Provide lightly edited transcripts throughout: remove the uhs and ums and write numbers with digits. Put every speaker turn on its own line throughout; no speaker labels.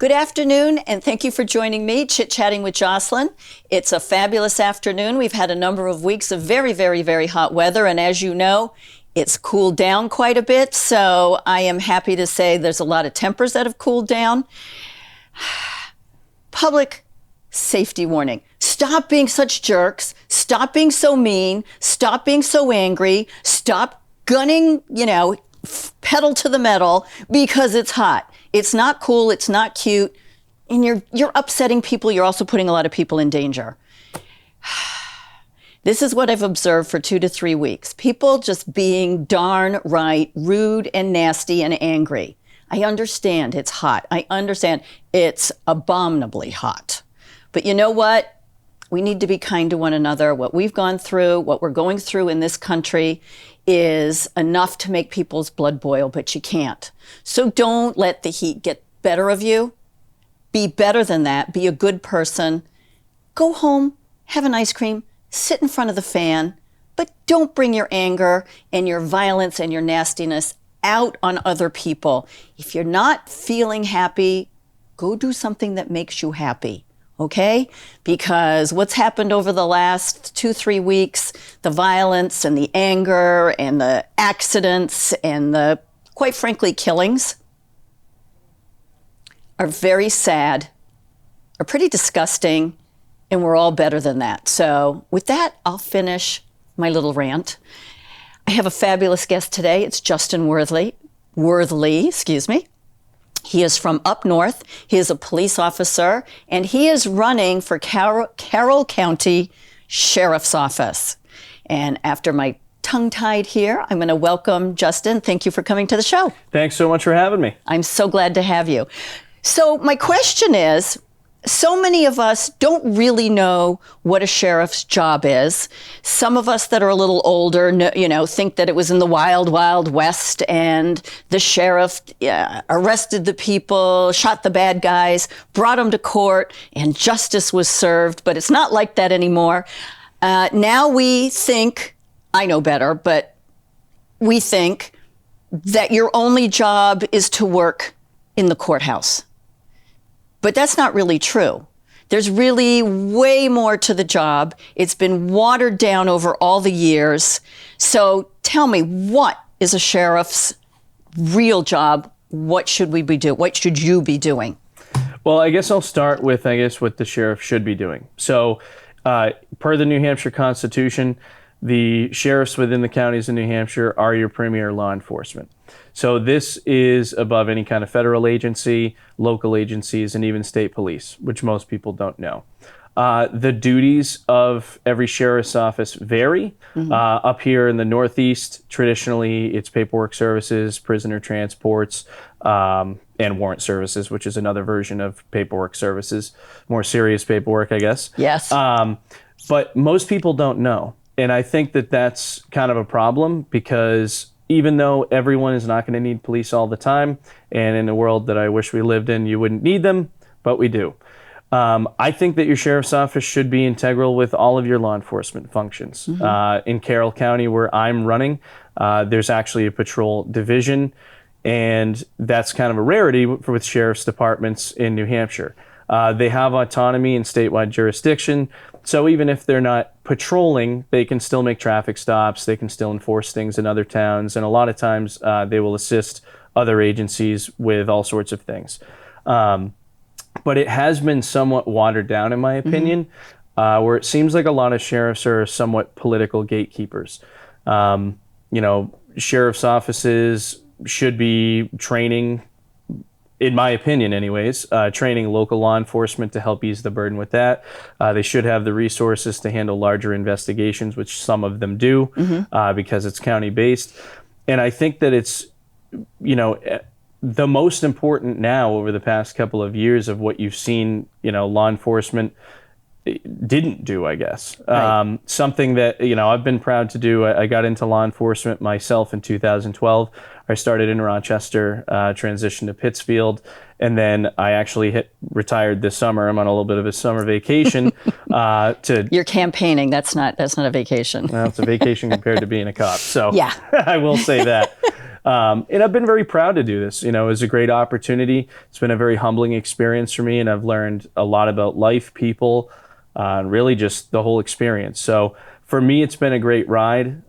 Good afternoon, and thank you for joining me, Chit-Chatting with Jocelyn. It's a fabulous afternoon. We've had a number of weeks of very, very, very hot weather, and as you know, it's cooled down quite a bit, so I am happy to say there's a lot of tempers that have cooled down. Public safety warning. Stop being such jerks. Stop being so mean. Stop being so angry. Stop gunning, pedal to the metal because it's hot. It's not cool. It's not cute. And you're upsetting people. You're also putting a lot of people in danger. This is what I've observed for 2 to 3 weeks. People just being darn right rude and nasty and angry. I understand it's hot. I understand it's abominably hot. But you know what? We need to be kind to one another. What we've gone through, what we're going through in this country is enough to make people's blood boil, but you can't. So don't let the heat get better of you. Be better than that. Be a good person. Go home, have an ice cream, sit in front of the fan, but don't bring your anger and your violence and your nastiness out on other people. If you're not feeling happy, go do something that makes you happy. Okay? Because what's happened over the last 2-3 weeks, the violence and the anger and the accidents and the, quite frankly, killings are very sad, are pretty disgusting, and we're all better than that. So with that, I'll finish my little rant. I have a fabulous guest today. It's Justin Worthley. He is from up north. He is a police officer, and he is running for Carroll County Sheriff's Office. And after my tongue-tied here, I'm going to welcome Justin. Thank you for coming to the show.
Thanks so much for having me.
I'm so glad to have you. So my question is, so many of us don't really know what a sheriff's job is. Some of us that are a little older, think that it was in the wild, wild west and the sheriff arrested the people, shot the bad guys, brought them to court, and justice was served. But it's not like that anymore. Now we think, I know better, but we think that your only job is to work in the courthouse. But that's not really true. There's really way more to the job. It's been watered down over all the years. So tell me, what is a sheriff's real job? What should we be doing? What should you be doing?
Well, I guess I'll start with, what the sheriff should be doing. So per the New Hampshire Constitution, the sheriffs within the counties in New Hampshire are your premier law enforcement. So this is above any kind of federal agency, local agencies, and even state police, which most people don't know. The duties of every sheriff's office vary. Up here in the Northeast, traditionally, it's paperwork services, prisoner transports, and warrant services, which is another version of paperwork services, more serious paperwork, I guess.
Yes.
But most people don't know. And I think that that's kind of a problem because even though everyone is not going to need police all the time, and in a world that I wish we lived in, you wouldn't need them, but we do. I think that your sheriff's office should be integral with all of your law enforcement functions. In Carroll County, where I'm running, there's actually a patrol division, and that's kind of a rarity with sheriff's departments in New Hampshire. They have autonomy and statewide jurisdiction, so even if they're not patrolling, they can still make traffic stops, they can still enforce things in other towns, and a lot of times they will assist other agencies with all sorts of things. But it has been somewhat watered down, in my opinion, where it seems like a lot of sheriffs are somewhat political gatekeepers. Sheriff's offices should be training, in my opinion anyways, training local law enforcement to help ease the burden with that. They should have the resources to handle larger investigations, which some of them do, because it's county-based. And I think that it's, the most important now over the past couple of years of what you've seen, law enforcement didn't do, I guess. Right. Something that, I've been proud to do. I got into law enforcement myself in 2012. I started in Rochester, transitioned to Pittsfield, and then I actually retired this summer. I'm on a little bit of a summer vacation.
You're campaigning. That's not a vacation.
Well, it's a vacation compared to being a cop. So
yeah.
I will say that. And I've been very proud to do this. It was a great opportunity. It's been a very humbling experience for me, and I've learned a lot about life, people, and really just the whole experience. So for me, it's been a great ride.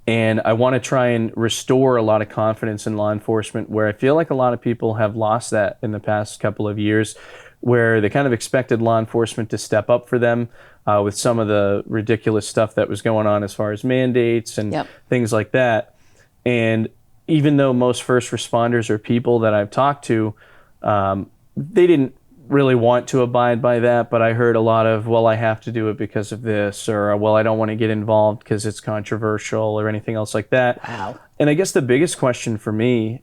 And I want to try and restore a lot of confidence in law enforcement, where I feel like a lot of people have lost that in the past couple of years, where they kind of expected law enforcement to step up for them with some of the ridiculous stuff that was going on as far as mandates and things like that. And even though most first responders are people that I've talked to, they didn't really want to abide by that, but I heard a lot of, well, I have to do it because of this, or, well, I don't want to get involved because it's controversial, or anything else like that.
Wow.
And I guess the biggest question for me,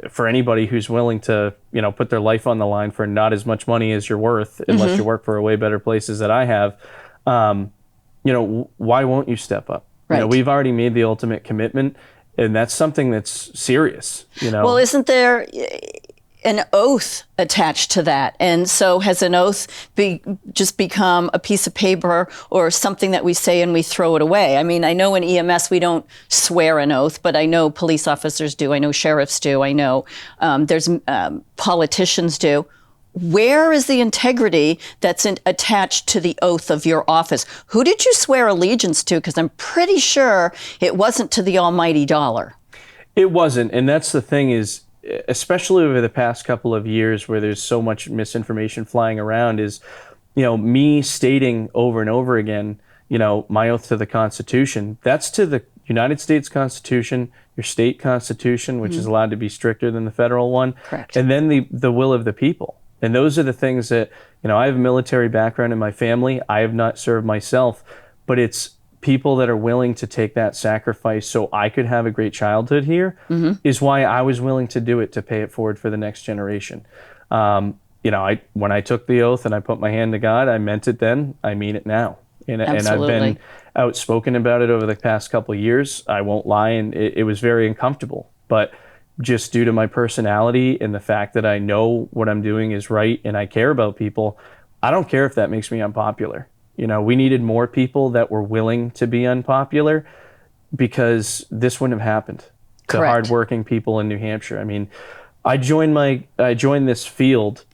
for anybody who's willing to, put their life on the line for not as much money as you're worth, unless you work for a way better places that I have, why won't you step up?
Right.
We've already made the ultimate commitment, and that's something that's serious.
Well, isn't there an oath attached to that? And so has an oath just become a piece of paper or something that we say and we throw it away? I mean, I know in EMS we don't swear an oath, but I know police officers do. I know sheriffs do. I know there's politicians do. Where is the integrity that's attached to the oath of your office? Who did you swear allegiance to? Because I'm pretty sure it wasn't to the almighty dollar.
It wasn't. And that's the thing is, especially over the past couple of years where there's so much misinformation flying around, is, me stating over and over again, my oath to the Constitution. That's to the United States Constitution, your state constitution, which is allowed to be stricter than the federal one.
Correct.
And then the will of the people. And those are the things that, I have a military background in my family. I have not served myself, but it's people that are willing to take that sacrifice so I could have a great childhood here is why I was willing to do it, to pay it forward for the next generation. When I took the oath and I put my hand to God, I meant it then, I mean it now. And I've been outspoken about it over the past couple of years. I won't lie, and it was very uncomfortable. But just due to my personality and the fact that I know what I'm doing is right and I care about people, I don't care if that makes me unpopular. We needed more people that were willing to be unpopular, because this wouldn't have happened to hardworking people in New Hampshire. I mean, I joined this field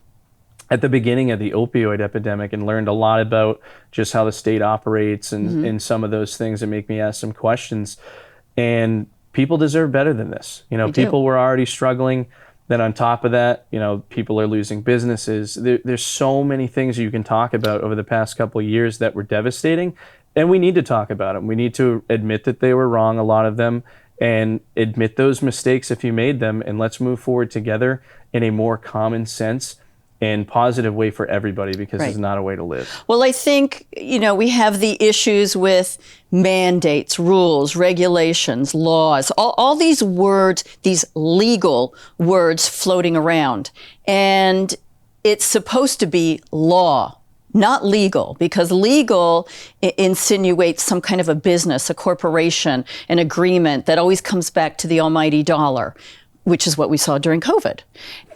at the beginning of the opioid epidemic and learned a lot about just how the state operates and some of those things that make me ask some questions. And people deserve better than this. People were already struggling. Then on top of that, people are losing businesses. There's so many things you can talk about over the past couple of years that were devastating, and we need to talk about them. We need to admit that they were wrong, a lot of them, and admit those mistakes if you made them, and let's move forward together in a more common sense and positive way for everybody, because it's not a way to live.
Well, I think, we have the issues with mandates, rules, regulations, laws, all these words, these legal words floating around. And it's supposed to be law, not legal, because legal insinuates some kind of a business, a corporation, an agreement that always comes back to the almighty dollar, which is what we saw during COVID.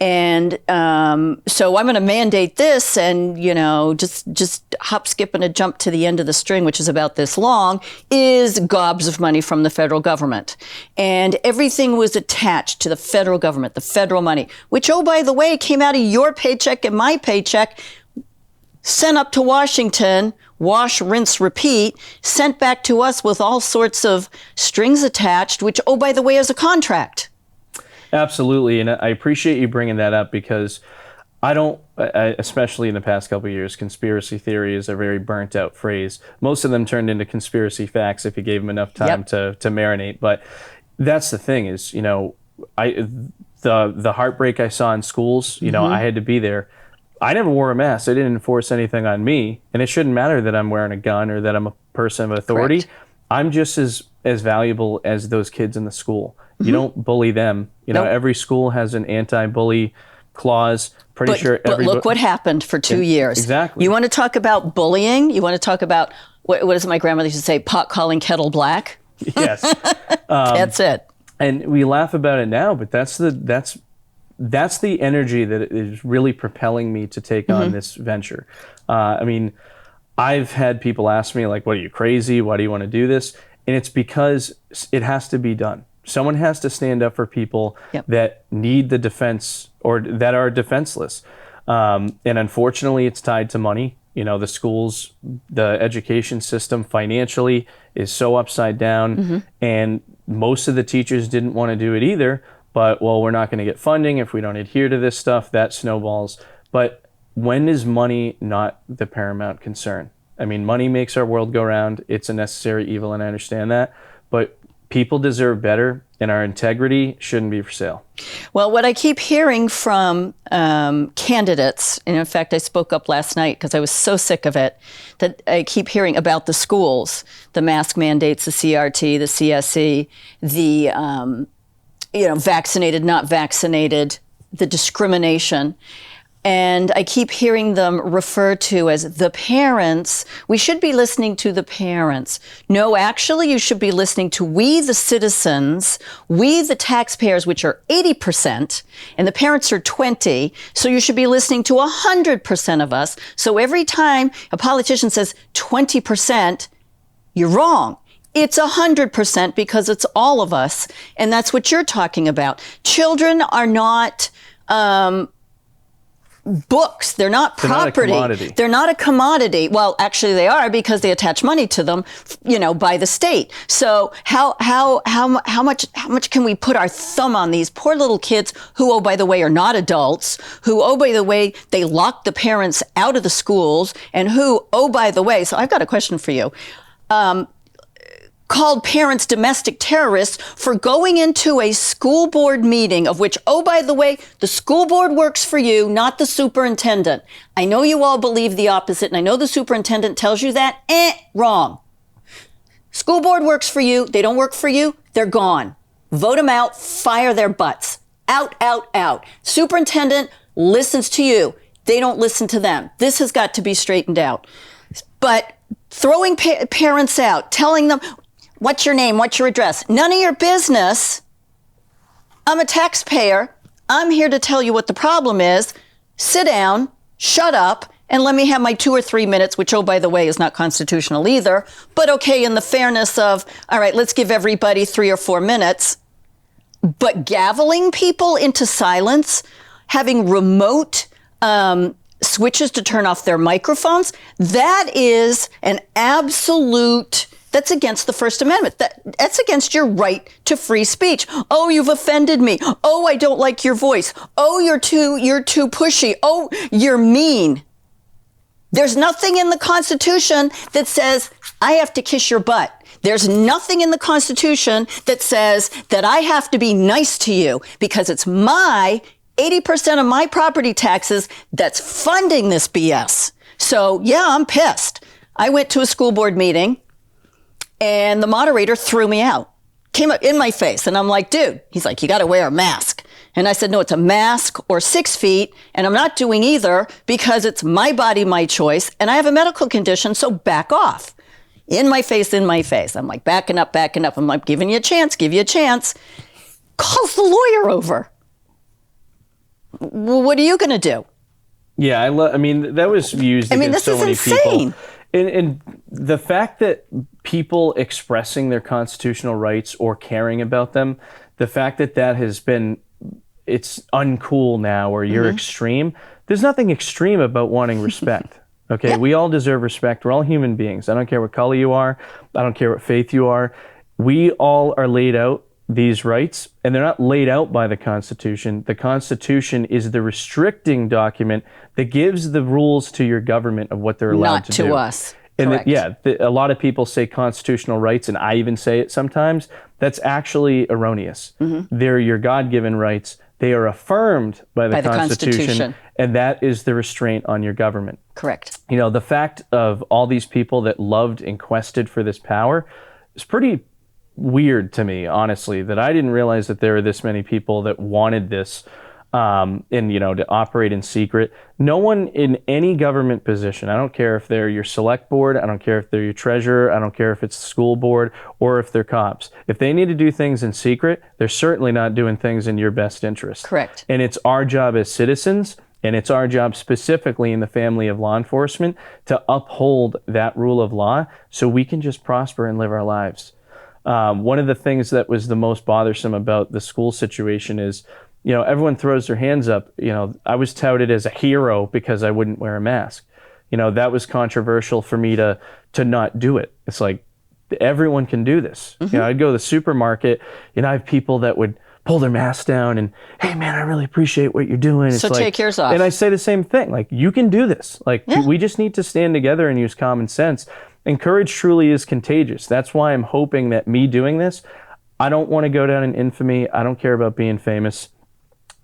And so I'm going to mandate this and, just hop, skip, and a jump to the end of the string, which is about this long, is gobs of money from the federal government. And everything was attached to the federal government, the federal money, which, oh, by the way, came out of your paycheck and my paycheck, sent up to Washington, wash, rinse, repeat, sent back to us with all sorts of strings attached, which, oh, by the way, is a contract.
Absolutely, and I appreciate you bringing that up, because especially in the past couple of years, conspiracy theory is a very burnt out phrase. Most of them turned into conspiracy facts if you gave them enough time to marinate. But that's the thing is, the heartbreak I saw in schools, I had to be there. I never wore a mask. They didn't enforce anything on me, and it shouldn't matter that I'm wearing a gun or that I'm a person of authority.
Correct.
I'm just as valuable as those kids in the school. You don't bully them. Every school has an anti-bully clause. But look what happened for 2 years. Exactly.
You want to talk about bullying? You want to talk about, what does my grandmother used to say, pot calling kettle black?
Yes.
That's it.
And we laugh about it now, but that's the energy that is really propelling me to take on this venture. I've had people ask me, like, what, are you crazy? Why do you want to do this? And it's because it has to be done. Someone has to stand up for people
Yep.
that need the defense or that are defenseless. And unfortunately, it's tied to money. You know, the schools, the education system financially is so upside down. And most of the teachers didn't want to do it either. But, well, we're not going to get funding if we don't adhere to this stuff. That snowballs. But when is money not the paramount concern? I mean, money makes our world go round. It's a necessary evil, and I understand that. But people deserve better, and our integrity shouldn't be for sale.
Well, what I keep hearing from candidates, and in fact, I spoke up last night because I was so sick of it, that I keep hearing about the schools, the mask mandates, the CRT, the CSE, the vaccinated, not vaccinated, the discrimination. And I keep hearing them refer to as the parents. We should be listening to the parents. No, actually, you should be listening to we, the citizens, we, the taxpayers, which are 80%, and the parents are 20. So you should be listening to 100% of us. So every time a politician says 20%, you're wrong. It's 100% because it's all of us. And that's what you're talking about. Children are not books. They're not property. They're not a commodity. Well, actually they are because they attach money to them, by the state. So how much can we put our thumb on these poor little kids who, oh, by the way, are not adults, who, oh, by the way, they lock the parents out of the schools, and who, oh, by the way, so I've got a question for you. Called parents domestic terrorists for going into a school board meeting of which, oh, by the way, the school board works for you, not the superintendent. I know you all believe the opposite, and I know the superintendent tells you that. Wrong. School board works for you. They don't work for you. They're gone. Vote them out. Fire their butts. Out, out, out. Superintendent listens to you. They don't listen to them. This has got to be straightened out. But throwing parents out, telling them, what's your name? What's your address? None of your business. I'm a taxpayer. I'm here to tell you what the problem is. Sit down, shut up, and let me have my 2 or 3 minutes, which, oh, by the way, is not constitutional either. But okay, in the fairness of, all right, let's give everybody 3 or 4 minutes. But gaveling people into silence, having remote switches to turn off their microphones, that is an absolute... That's against the First Amendment. That's against your right to free speech. Oh, you've offended me. Oh, I don't like your voice. Oh, you're too pushy. Oh, you're mean. There's nothing in the Constitution that says I have to kiss your butt. There's nothing in the Constitution that says that I have to be nice to you because it's my 80% of my property taxes that's funding this BS. So yeah, I'm pissed. I went to a school board meeting and the moderator threw me out, came up in my face. And I'm like, dude, he's like, you got to wear a mask. And I said, no, it's a mask or 6 feet. And I'm not doing either because it's my body, my choice. And I have a medical condition. So back off. In my face, in my face. I'm like, backing up. I'm like, giving you a chance, give you a chance. Calls the lawyer over. Well, what are you going to do?
Yeah, I mean, that was used against so many people. And the fact that people expressing their constitutional rights or caring about them, the fact that has been, it's uncool now or you're extreme. There's nothing extreme about wanting respect. Okay, we all deserve respect. We're all human beings. I don't care what color you are. I don't care what faith you are. We all are laid out these rights, and they're not laid out by the Constitution. The Constitution is the restricting document that gives the rules to your government of what they're allowed to do.
Not to us.
And a lot of people say constitutional rights, and I even say it sometimes. That's actually erroneous. They're your God-given rights. They are affirmed by the Constitution, and that is the restraint on your government.
Correct.
You know, the fact of all these people that loved and quested for this power is pretty weird to me, honestly, that I didn't realize that there were this many people that wanted this and, to operate in secret. No one in any government position, I don't care if they're your select board, I don't care if they're your treasurer, I don't care if it's the school board or if they're cops. If they need to do things in secret, they're certainly not doing things in your best interest.
Correct.
And it's our job as citizens, and it's our job specifically in the family of law enforcement to uphold that rule of law so we can just prosper and live our lives. One of the things that was the most bothersome about the school situation is, everyone throws their hands up. I was touted as a hero because I wouldn't wear a mask. That was controversial for me to not do it. It's like, everyone can do this. I'd go to the supermarket, I have people that would pull their masks down and, hey man, I really appreciate what you're doing.
So take yours off.
And I say the same thing, like, you can do this. Like, we just need to stand together and use common sense. And courage truly is contagious. That's why I'm hoping that me doing this, I don't want to go down in infamy. I don't care about being famous.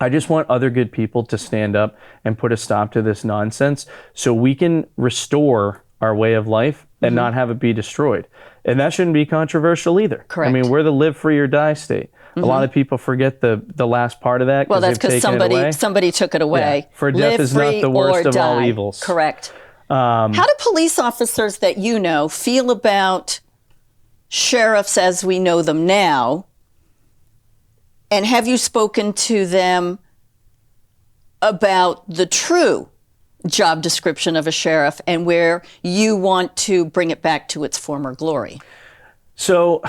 I just want other good people to stand up and put a stop to this nonsense so we can restore our way of life and not have it be destroyed. And that shouldn't be controversial either.
Correct.
I mean, we're the live free or die state. A lot of people forget the last part of that.
Well, that's because somebody took it away.
Yeah. For death is not the worst of all evils.
Correct. How do police officers that feel about sheriffs as we know them now? And have you spoken to them about the true job description of a sheriff and where you want to bring it back to its former glory?
So,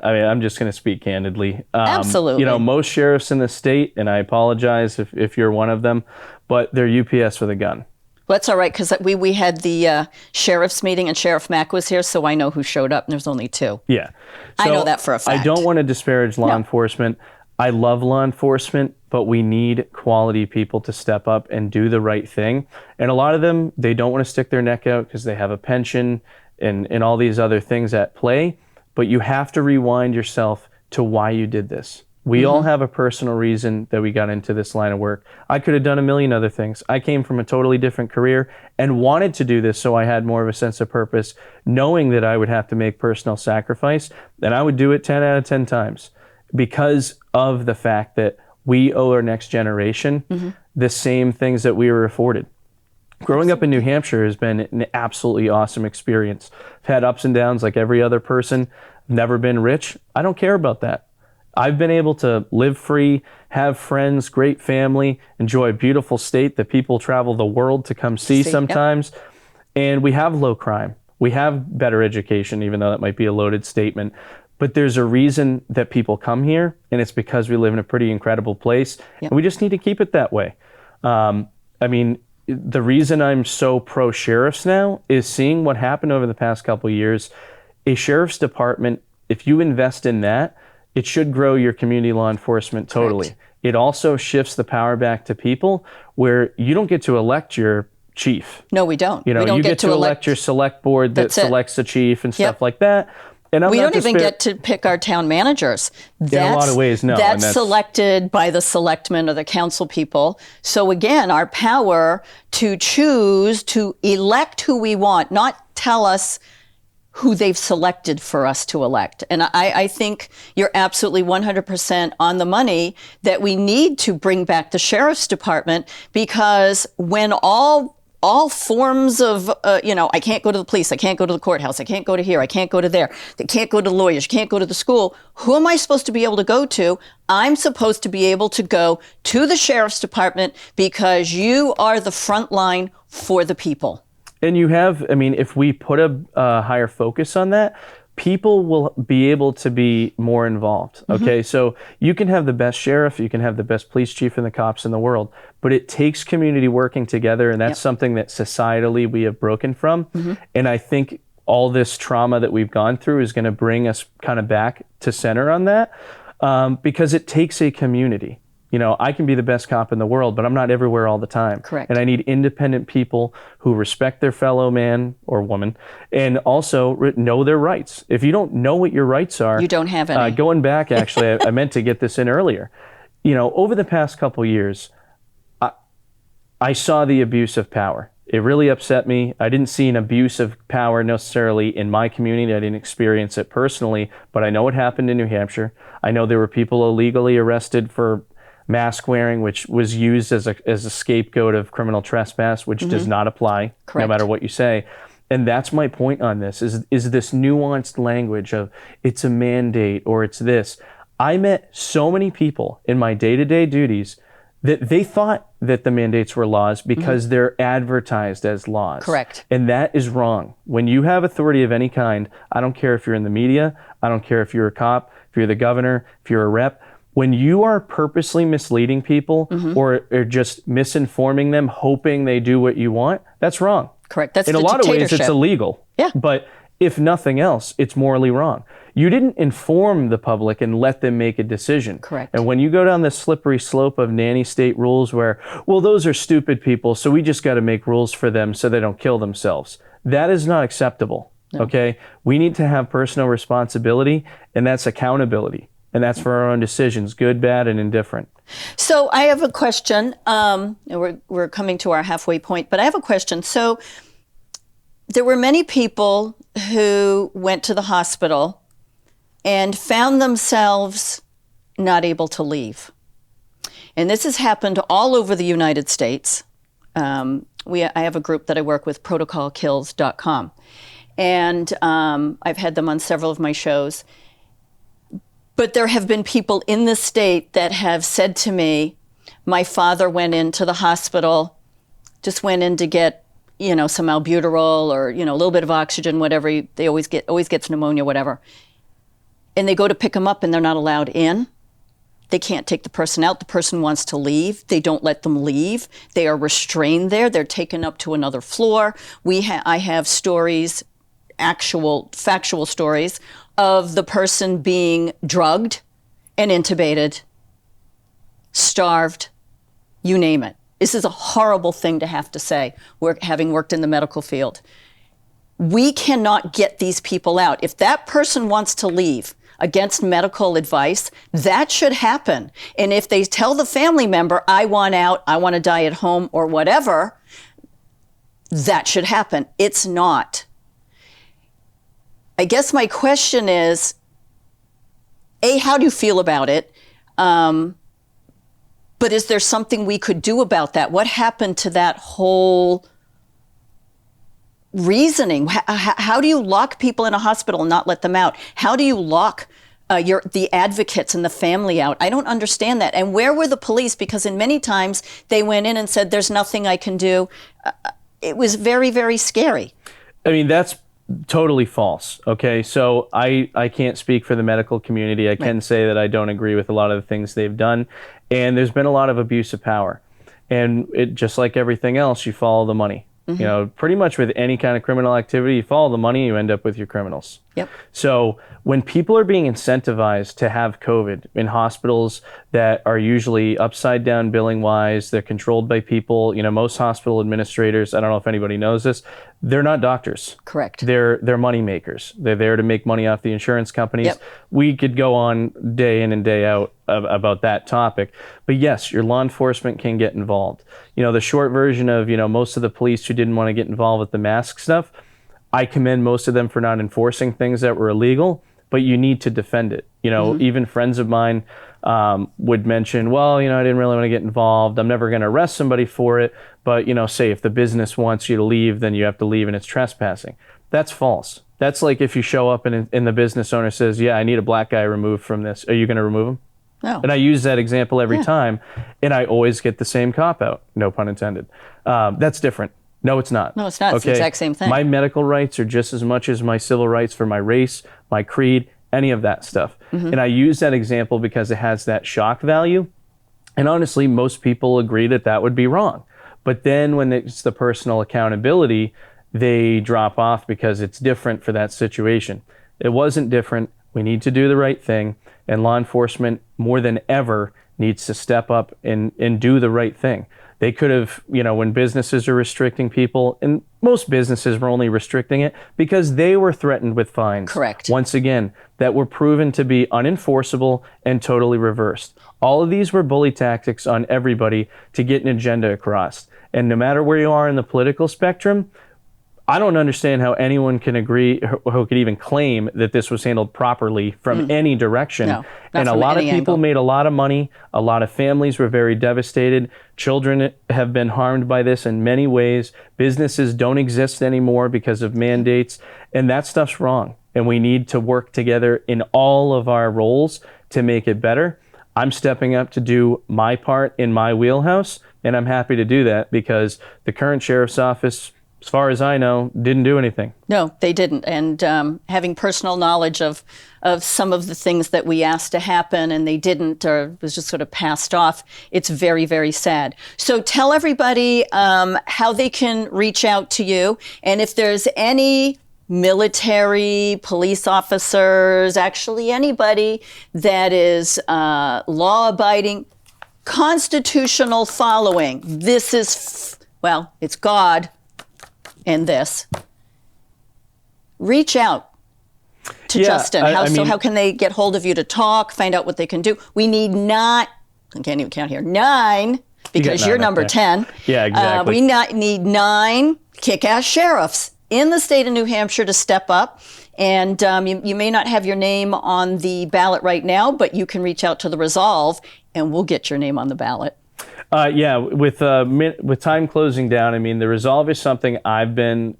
I'm just going to speak candidly.
Absolutely.
Most sheriffs in the state, and I apologize if you're one of them, but they're UPS with a gun.
Well, that's all right, because we had the sheriff's meeting and Sheriff Mack was here, so I know who showed up, and there's only two.
Yeah.
I know that for a fact.
I don't want to disparage law enforcement. I love law enforcement, but we need quality people to step up and do the right thing. And a lot of them, they don't want to stick their neck out because they have a pension and all these other things at play. But you have to rewind yourself to why you did this. We all have a personal reason that we got into this line of work. I could have done a million other things. I came from a totally different career and wanted to do this so I had more of a sense of purpose, knowing that I would have to make personal sacrifice, and I would do it 10 out of 10 times because of the fact that we owe our next generation the same things that we were afforded. Growing up in New Hampshire has been an absolutely awesome experience. I've had ups and downs like every other person. I've never been rich. I don't care about that. I've been able to live free, have friends, great family, enjoy a beautiful state that people travel the world to come see sometimes. Yep. And we have low crime. We have better education, even though that might be a loaded statement. But there's a reason that people come here, and it's because we live in a pretty incredible place. Yep. And we just need to keep it that way. The reason I'm so pro-sheriffs now is seeing what happened over the past couple of years. A sheriff's department, if you invest in that, it should grow your community law enforcement totally. Correct. It also shifts the power back to people where you don't get to elect your chief.
No, we don't.
We don't get to elect your select board that selects the chief and stuff like that. And
we don't even get to pick our town managers.
In a lot of ways, no.
That's selected by the selectmen or the council people. So again, our power to choose, to elect who we want, not tell us who they've selected for us to elect. And I think you're absolutely 100% on the money that we need to bring back the sheriff's department, because when all forms of, I can't go to the police, I can't go to the courthouse, I can't go to here, I can't go to there, they can't go to lawyers, can't go to the school. Who am I supposed to be able to go to? I'm supposed to be able to go to the sheriff's department because you are the front line for the people.
And you have, if we put a higher focus on that, people will be able to be more involved. Okay, so you can have the best sheriff, you can have the best police chief and the cops in the world, but it takes community working together, and that's something that societally we have broken from. And I think all this trauma that we've gone through is going to bring us kind of back to center on that, because it takes a community. I can be the best cop in the world, but I'm not everywhere all the time.
Correct.
And I need independent people who respect their fellow man or woman and also know their rights. If you don't know what your rights are,
you don't have any.
Going back, actually, I meant to get this in earlier. Over the past couple years, I saw the abuse of power. It really upset me. I didn't see an abuse of power necessarily in my community. I didn't experience it personally, but I know it happened in New Hampshire. I know there were people illegally arrested for mask wearing, which was used as a scapegoat of criminal trespass, which does not apply. Correct. No matter what you say. And that's my point on this, is this nuanced language of it's a mandate or it's this. I met so many people in my day-to-day duties that they thought that the mandates were laws because they're advertised as laws.
Correct.
And that is wrong. When you have authority of any kind, I don't care if you're in the media, I don't care if you're a cop, if you're the governor, if you're a rep, when you are purposely misleading people or just misinforming them, hoping they do what you want, that's wrong.
Correct. That's
in a lot of ways, it's illegal.
Yeah.
But if nothing else, it's morally wrong. You didn't inform the public and let them make a decision.
Correct.
And when you go down the slippery slope of nanny state rules where, well, those are stupid people, so we just got to make rules for them so they don't kill themselves. That is not acceptable. No. Okay? We need to have personal responsibility, and that's accountability. And that's for our own decisions, good, bad, and indifferent.
So I have a question. We're coming to our halfway point, but I have a question. So there were many people who went to the hospital and found themselves not able to leave. And this has happened all over the United States. I have a group that I work with, protocolkills.com. And I've had them on several of my shows. But there have been people in the state that have said to me, my father went into the hospital, just went in to get, some albuterol or, a little bit of oxygen, whatever. They always gets pneumonia, whatever. And they go to pick him up and they're not allowed in. They can't take the person out. The person wants to leave. They don't let them leave. They are restrained there. They're taken up to another floor. I have stories, factual stories of the person being drugged and intubated, starved, you name it. This is a horrible thing to have to say, having worked in the medical field. We cannot get these people out. If that person wants to leave against medical advice, that should happen. And if they tell the family member, I want out, I want to die at home or whatever, that should happen. It's not. I guess my question is, A, how do you feel about it? But is there something we could do about that? What happened to that whole reasoning? How do you lock people in a hospital and not let them out? How do you lock the advocates and the family out? I don't understand that. And where were the police? Because in many times they went in and said, there's nothing I can do. It was very, very scary.
I mean, that's totally false. Okay, so I can't speak for the medical community. I can say that I don't agree with a lot of the things they've done. And there's been a lot of abuse of power. And it just like everything else, you follow the money. Pretty much with any kind of criminal activity, you follow the money, you end up with your criminals.
Yep.
So when people are being incentivized to have COVID in hospitals that are usually upside down billing wise, they're controlled by people, most hospital administrators, I don't know if anybody knows this, they're not doctors.
Correct.
They're money makers. They're there to make money off the insurance companies.
Yep.
We could go on day in and day out about that topic. But yes, your law enforcement can get involved. The short version of, most of the police who didn't want to get involved with the mask stuff, I commend most of them for not enforcing things that were illegal, but you need to defend it. Even friends of mine would mention, well, I didn't really want to get involved. I'm never going to arrest somebody for it. But, say if the business wants you to leave, then you have to leave and it's trespassing. That's false. That's like if you show up and the business owner says, yeah, I need a black guy removed from this. Are you going to remove him?
No.
And I use that example every time, and I always get the same cop-out, no pun intended. That's different. No, it's not.
No, it's not. It's the exact same thing.
My medical rights are just as much as my civil rights for my race, my creed, any of that stuff. And I use that example because it has that shock value. And honestly, most people agree that that would be wrong. But then when it's the personal accountability, they drop off because it's different for that situation. It wasn't different. We need to do the right thing. And law enforcement, more than ever, needs to step up and do the right thing. They could have, when businesses are restricting people, and most businesses were only restricting it because they were threatened with fines.
Correct.
Once again, that were proven to be unenforceable and totally reversed. All of these were bully tactics on everybody to get an agenda across. And no matter where you are in the political spectrum, I don't understand how anyone can agree who could even claim that this was handled properly from any direction.
No,
and a lot of people made a lot of money. A lot of families were very devastated. Children have been harmed by this in many ways. Businesses don't exist anymore because of mandates. And that stuff's wrong. And we need to work together in all of our roles to make it better. I'm stepping up to do my part in my wheelhouse, and I'm happy to do that because the current sheriff's office, as far as I know, didn't do anything.
No, they didn't. And having personal knowledge of some of the things that we asked to happen and they didn't, or was just sort of passed off, it's very, very sad. So tell everybody how they can reach out to you, and if there's any military, police officers, actually anybody that is law-abiding, constitutional following. This is, well, it's God and this. Reach out to Justin. How can they get hold of you to talk, find out what they can do? We need I can't even count here, 9, because you're number 10.
Yeah, exactly.
We need 9 kick-ass sheriffs in the state of New Hampshire to step up. And you may not have your name on the ballot right now, but you can reach out to the Resolve and we'll get your name on the ballot. With time closing down, I mean, the Resolve is something I've been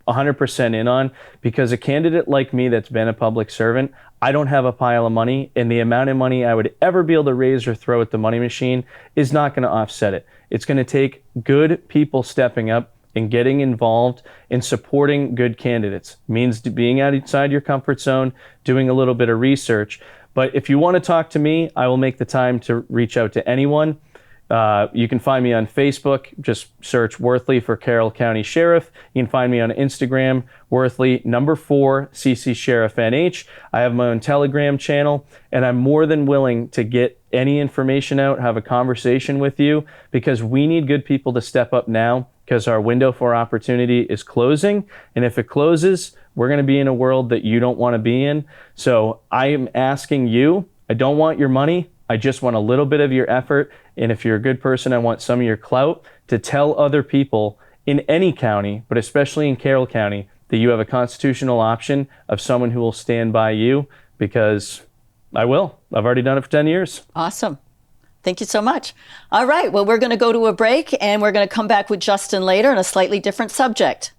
100% in on, because a candidate like me that's been a public servant, I don't have a pile of money, and the amount of money I would ever be able to raise or throw at the money machine is not going to offset it. It's going to take good people stepping up and getting involved in supporting good candidates. It means being outside your comfort zone, doing a little bit of research. But if you want to talk to me, I will make the time to reach out to anyone. You can find me on Facebook. Just search Worthley for Carroll County Sheriff. You can find me on Instagram, Worthley #4 CC Sheriff NH. I have my own Telegram channel, and I'm more than willing to get any information out, have a conversation with you, because we need good people to step up now, because our window for opportunity is closing. And if it closes, we're going to be in a world that you don't want to be in. So I am asking you, I don't want your money. I just want a little bit of your effort. And if you're a good person, I want some of your clout to tell other people in any county, but especially in Carroll County, that you have a constitutional option of someone who will stand by you, because I will. I've already done it for 10 years. Awesome. Thank you so much. All right. Well, we're going to go to a break and we're going to come back with Justin later on a slightly different subject.